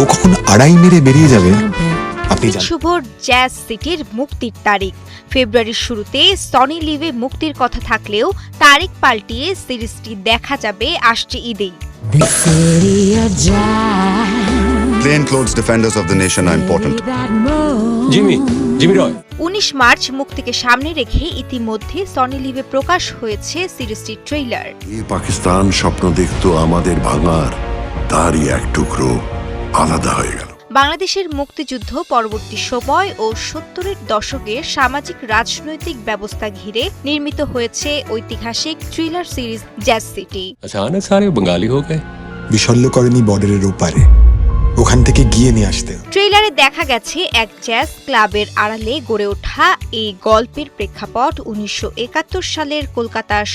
ও কখন আড়াই মেরে বেরিয়ে যাবে আপনি জানেন। শুভর জ্যাজ সিটির মুক্তির তারিখ ফেব্রুয়ারির শুরুতে সনি লিভে মুক্তির কথা থাকলেও তারিখ পাল্টিয়ে সিরিজটি দেখা যাবে আসছে ঈদেই। Plainclothes defenders of the nation are important. Jimmy Roy 19 March মুক্তিকে সামনে রেখে ইতিমধ্যে সনি লিভে প্রকাশ হয়েছে সিরিজটির ট্রেইলার। এই পাকিস্তান স্বপ্ন দেখতো আমাদের ভাঙার, তারই এক টুকরো আলাদা হয়ে গেল। বাংলাদেশের মুক্তিযুদ্ধ পরবর্তী সময় ও 70-এর দশকের সামাজিক রাজনৈতিক ব্যবস্থা ঘিরে নির্মিত হয়েছে ঐতিহাসিক থ্রিলার সিরিজ জ্যাজ সিটি। अचानक सारे बंगाली हो गए। বিশল্য করেনি বর্ডারের ওপারে, ওখান থেকে গিয়ে নিয়ে আসতে। ট্রেইলারে দেখা গেছে এক জ্যাজ ক্লাবের আড়ালে গড়ে ওঠা এই গল্পের প্রেক্ষাপট 1971 সালের কলকাতার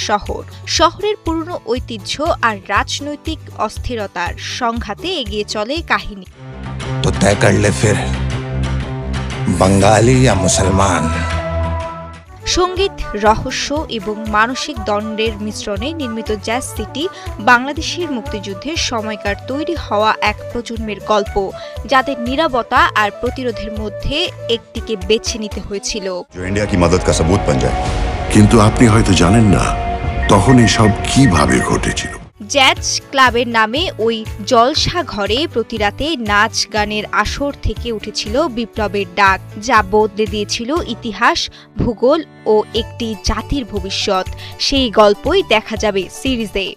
শহরের পুরনো ঐতিহ্য আর রাজনৈতিক অস্থিরতার সংঘাতে এগিয়ে চলে কাহিনী। तो तय कर ले फिर, बंगाली या मुसलमान। সঙ্গীত, রহস্য এবং মানসিক দ্বন্দ্বের মিশ্রণে নির্মিত জ্যাজ সিটি বাংলাদেশের মুক্তিযুদ্ধের সময়কার তৈরি হওয়া এক প্রজন্মের গল্প, যাদের নীরবতা আর প্রতিরোধের মধ্যে একটিকে বেছে নিতে হয়েছিল। जो इंडिया की मदद का सबूत बन जाए। কিন্তু আপনি হয়তো জানেন না তখন এসব কিভাবে ঘটেছিল। জ্যাজ ক্লাবের নামে ওই জলসা ঘরে প্রতিরাতে নাচ গানের আসর থেকে উঠেছিল বিপ্লবের ডাক, যা বদলে দিয়েছিল ইতিহাস, ভূগোল ও একটি জাতির ভবিষ্যৎ। সেই গল্পই দেখা যাবে সিরিজে।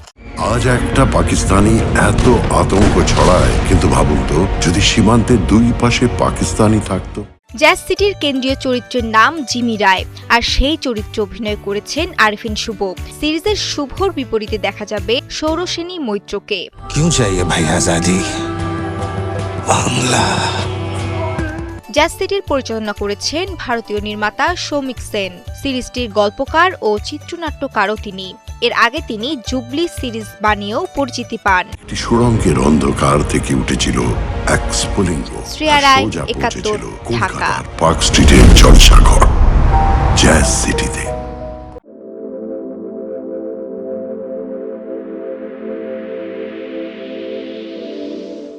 আজ একটা পাকিস্তানি এত আতঙ্ক ছড়ায়, কিন্তু ভাবুন তো যদি সীমান্তের দুই পাশে পাকিস্তানি থাকতো। জ্যাজ সিটির কেন্দ্রীয় চরিত্রের নাম জিমি রায়, আর সেই চরিত্রে অভিনয় করেছেন আরিফিন শুভ। সিরিজের শুভর বিপরীতে দেখা যাবে সৌরসেনী মৈত্রকে। क्यों चाहिए भाई आजादी, बांग्ला। জ্যাজ সিটির পরিচালনা করেছেন ভারতীয় নির্মাতা সৌমিক সেন। সিরিজটির গল্পকার ও চিত্রনাট্যকারও তিনি। এর আগে তিনি জুবলি সিরিজ বানিয়েও পরিচিতি পান। একটি সুড়ঙ্গের অন্ধকার থেকে উঠেছিল এক স্ফুলিঙ্গ, শ্রেয়া রায়, সোজা 71, পৌঁছেছিল ঢাকা। কলকাতার পার্ক স্ট্রিটের জলসাঘর জ্যাজ সিটিতে।